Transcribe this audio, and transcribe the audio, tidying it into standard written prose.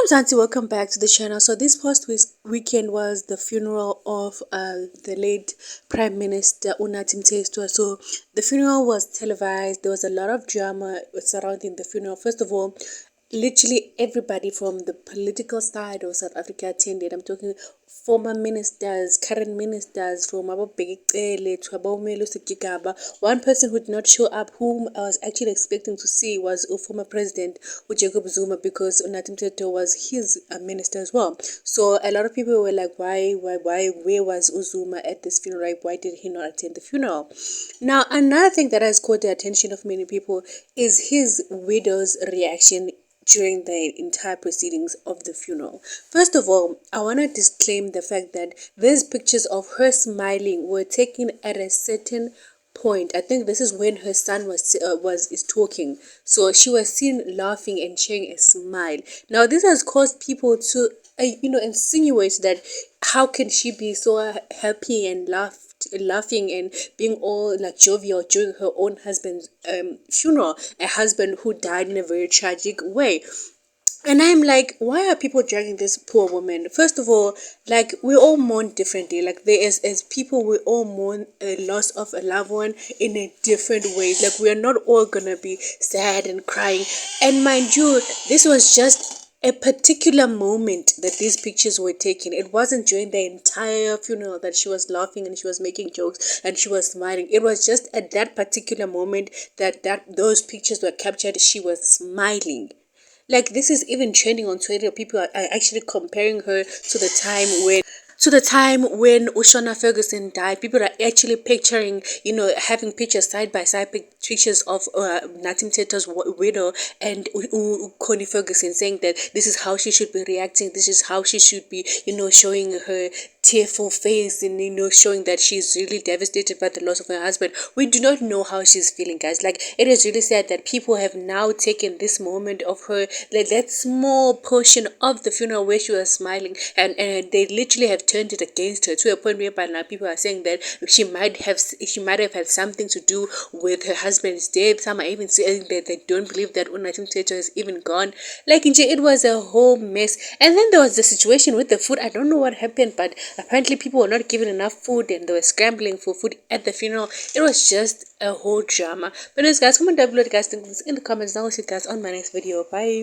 Hello, Mzansi, welcome back to the channel. So this past weekend was the funeral of the late Prime Minister Nathi Mthethwa. So the funeral was televised. There was a lot of drama surrounding the funeral. First of all, literally everybody from the political side of South Africa attended. I'm talking former ministers, current ministers, from Abobekele to Abomelo Sekigaba. One person who did not show up, whom I was actually expecting to see, was a former president, Jacob Zuma, because Nathi Mthethwa was his minister as well. So a lot of people were like, why, where was Uzuma at this funeral? Why did he not attend the funeral? Now, another thing that has caught the attention of many people is his widow's reaction during the entire proceedings of the funeral. First of all, I want to disclaim the fact that these pictures of her smiling were taken at a certain point. I think this is when her son is talking, so she was seen laughing and sharing a smile. Now this has caused people to insinuate that how can she be so happy and laughing and being all like jovial during her own husband's funeral, a husband who died in a very tragic way. And I'm like, why are people dragging this poor woman? First of all, like, we all mourn differently. Like, there is as people, we all mourn a loss of a loved one in a different way. Like, we are not all gonna be sad and crying. And mind you, this was just a particular moment that these pictures were taken. It wasn't during the entire funeral that she was laughing and she was making jokes and she was smiling. It was just at that particular moment that those pictures were captured. She was smiling. Like, this is even trending on Twitter. People are actually comparing her to the time when Ushona Ferguson died. People are actually picturing, having pictures side by side, pictures of Nathi Mthethwa's widow and Connie Ferguson, saying that this is how she should be reacting. This is how she should be, showing her tearful face and showing that she's really devastated by the loss of her husband. We do not know how she's feeling, guys. Like, it is really sad that people have now taken this moment of her, like that small portion of the funeral where she was smiling, and they literally have turned it against her, to a point where by now people are saying that she might have had something to do with her husband's death. Some are even saying that they don't believe that Nathi Mthethwa is even gone. Like, it was a whole mess. And then there was the situation with the food. I don't know what happened, but apparently people were not given enough food and they were scrambling for food at the funeral. It was just a whole drama. But anyways, guys, comment down below what you guys think in the comments. Now I'll see you guys on my next video. Bye.